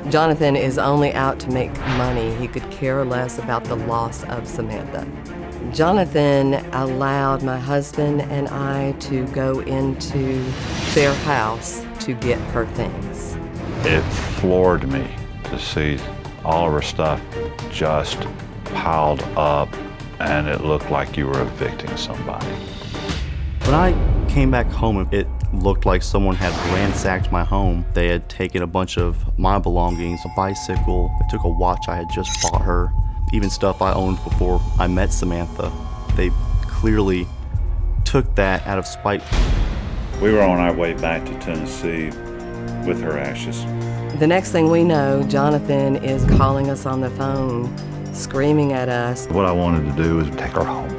Jonathon is only out to make money. He could care less about the loss of Samantha. Jonathon allowed my husband and I to go into their house to get her things. It floored me to see all of her stuff just piled up, and it looked like you were evicting somebody. When I came back home, it looked like someone had ransacked my home. They had taken a bunch of my belongings, a bicycle, they took a watch I had just bought her, even stuff I owned before I met Samantha. They clearly took that out of spite. We were on our way back to Tennessee with her ashes. The next thing we know, Jonathon is calling us on the phone, screaming at us. What I wanted to do was take her home.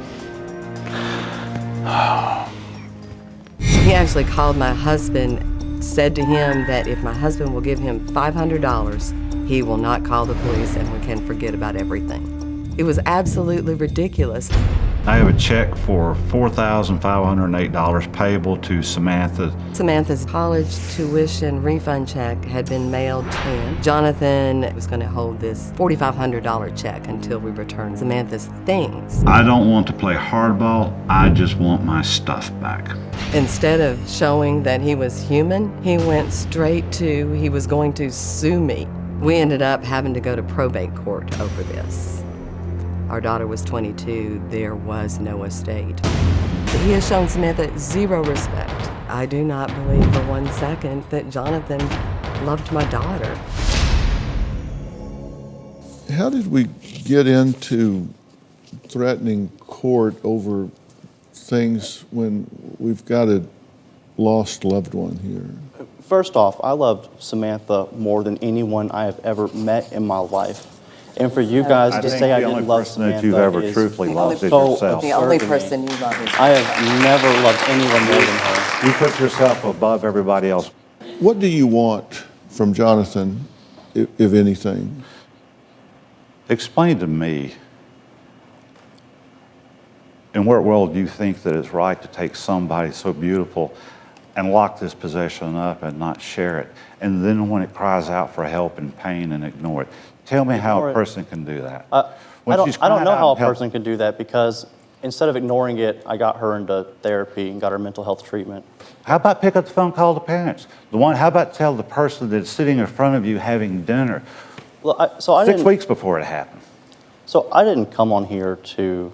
He actually called my husband, said to him that if my husband will give him $500, he will not call the police and we can forget about everything. It was absolutely ridiculous. I have a check for $4,508 payable to Samantha. Samantha's college tuition refund check had been mailed to him. Jonathon was going to hold this $4,500 check until we returned Samantha's things. I don't want to play hardball, I just want my stuff back. Instead of showing that he was human, he went straight to he was going to sue me. We ended up having to go to probate court over this. Our daughter was 22, there was no estate. He has shown Samantha zero respect. I do not believe for 1 second that Jonathon loved my daughter. How did we get into threatening court over things when we've got a lost loved one here? First off, I loved Samantha more than anyone I have ever met in my life. And for you guys to say I didn't love Samantha that you've ever truthfully loved is so yourself. The only person you love is I have never loved anyone more than her. You put yourself above everybody else. What do you want from Jonathon, if anything? Explain to me, in what world do you think that it's right to take somebody so beautiful and lock this possession up and not share it, and then when it cries out for help and pain and ignore it? Tell me how a person can do that. I don't know how a person can do that, because instead of ignoring it, I got her into therapy and got her mental health treatment. How about pick up the phone and call the parents? How about tell the person that's sitting in front of you having dinner Well, 6 weeks before it happened? So I didn't come on here to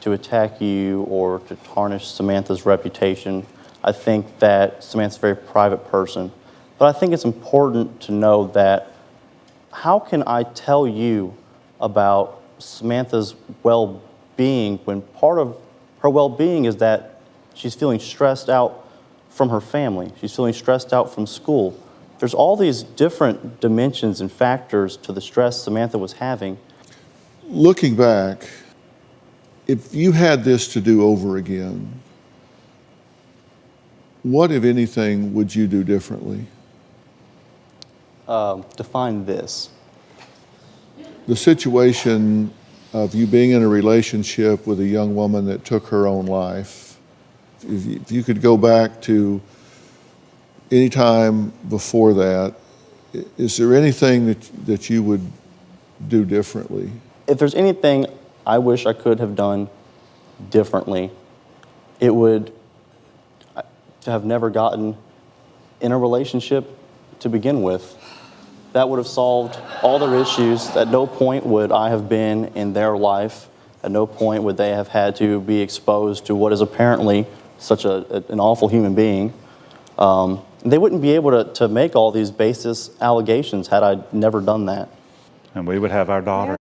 attack you or to tarnish Samantha's reputation. I think that Samantha's a very private person. But I think it's important to know that how can I tell you about Samantha's well-being when part of her well-being is that she's feeling stressed out from her family. She's feeling stressed out from school. There's all these different dimensions and factors to the stress Samantha was having. Looking back, if you had this to do over again, what, if anything, would you do differently? Define this. The situation of you being in a relationship with a young woman that took her own life. If you could go back to any time before that, is there anything that you would do differently? If there's anything I wish I could have done differently, it would to have never gotten in a relationship to begin with. That would have solved all their issues. At no point would I have been in their life. At no point would they have had to be exposed to what is apparently such an awful human being. They wouldn't be able to make all these baseless allegations had I never done that. And we would have our daughter.